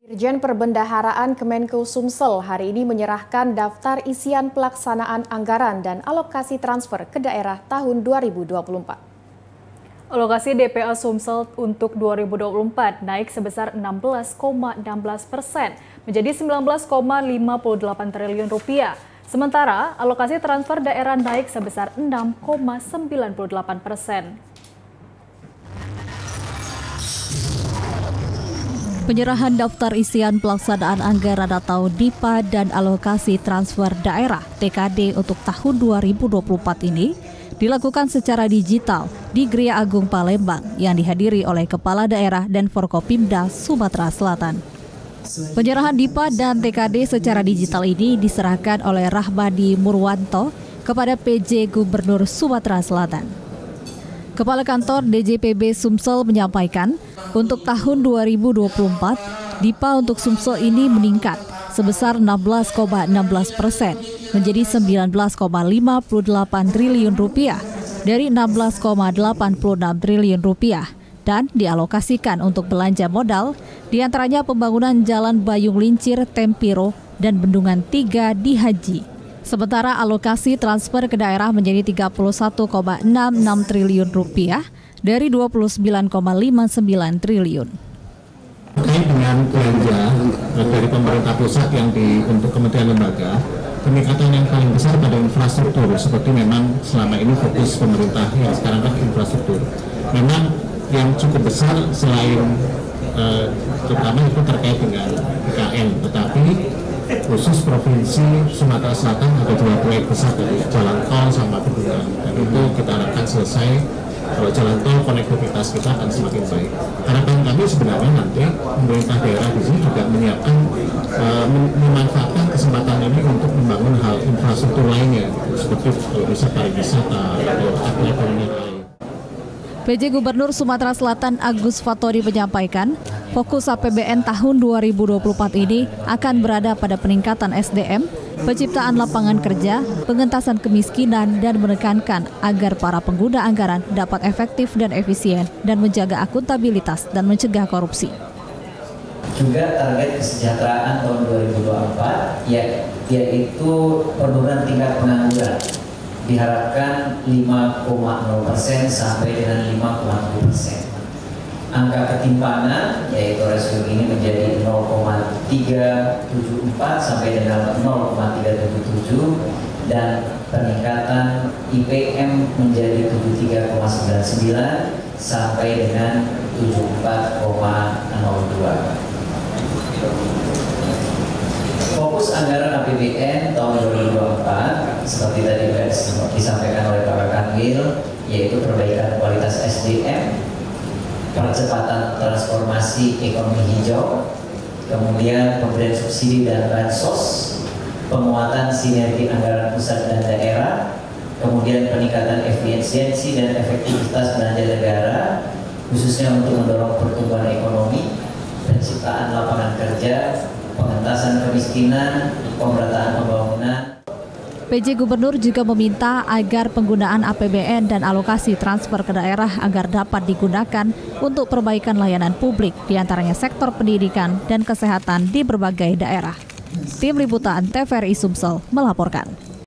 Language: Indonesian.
Dirjen Perbendaharaan Kemenko Sumsel hari ini menyerahkan daftar isian pelaksanaan anggaran dan alokasi transfer ke daerah tahun 2024. Alokasi DPA Sumsel untuk 2024 naik sebesar 16,16% menjadi 19,58 triliun rupiah. Sementara alokasi transfer daerah naik sebesar 6,98%. Penyerahan daftar isian pelaksanaan anggaran atau DIPA dan alokasi transfer daerah TKD untuk tahun 2024 ini dilakukan secara digital di Gria Agung Palembang yang dihadiri oleh Kepala Daerah dan Forkopimda Sumatera Selatan. Penyerahan DIPA dan TKD secara digital ini diserahkan oleh Rahmadi Murwanto kepada PJ Gubernur Sumatera Selatan. Kepala Kantor DJPB Sumsel menyampaikan, untuk tahun 2024, DIPA untuk Sumsel ini meningkat sebesar 16,16% menjadi 19,58 triliun rupiah dari 16,86 triliun rupiah dan dialokasikan untuk belanja modal, diantaranya pembangunan Jalan Bayung Lincir, Tempiro, dan Bendungan 3 di Haji. Sementara alokasi transfer ke daerah menjadi 31,66 triliun rupiah dari 29,59 triliun. Terkait dengan belanja dari pemerintah pusat yang untuk kementerian lembaga, peningkatan yang paling besar pada infrastruktur, seperti memang selama ini fokus pemerintah yang sekarang kan infrastruktur. Memang yang cukup besar selain terutama itu terkait dengan IKN, tetapi khusus Provinsi Sumatera Selatan ada 2 proyek besar dari jalan tol sama bendungan, dan itu kita harapkan selesai. Kalau jalan tol konektivitas kita akan semakin baik. Harapan kami sebenarnya nanti pemerintah daerah di sini juga menyiapkan memanfaatkan kesempatan ini untuk membangun hal infrastruktur lainnya, seperti kalau bisa pariwisata atau ekonomi lain. PJ Gubernur Sumatera Selatan Agus Fattori menyampaikan, fokus APBN tahun 2024 ini akan berada pada peningkatan SDM, penciptaan lapangan kerja, pengentasan kemiskinan, dan menekankan agar para pengguna anggaran dapat efektif dan efisien dan menjaga akuntabilitas dan mencegah korupsi. Juga target kesejahteraan tahun 2024 yaitu penurunan tingkat pengangguran diharapkan 5,0% sampai dengan 5,7%. Angka ketimpangan yaitu rasio ini menjadi 0,374 sampai dengan 0,377 dan peningkatan IPM menjadi 73,99 sampai dengan 74,02. Fokus anggaran APBN tahun 2024 seperti tadi disampaikan oleh Pak Kanwil, yaitu perbaikan kualitas SDM, percepatan transformasi ekonomi hijau, kemudian pemberian subsidi dan bansos, penguatan sinergi anggaran pusat dan daerah, kemudian peningkatan efisiensi dan efektivitas belanja negara, khususnya untuk mendorong pertumbuhan ekonomi, penciptaan lapangan kerja, pengentasan kemiskinan, pemerataan pembangunan. PJ Gubernur juga meminta agar penggunaan APBN dan alokasi transfer ke daerah agar dapat digunakan untuk perbaikan layanan publik, diantaranya sektor pendidikan dan kesehatan di berbagai daerah. Tim Liputan TVRI Sumsel melaporkan.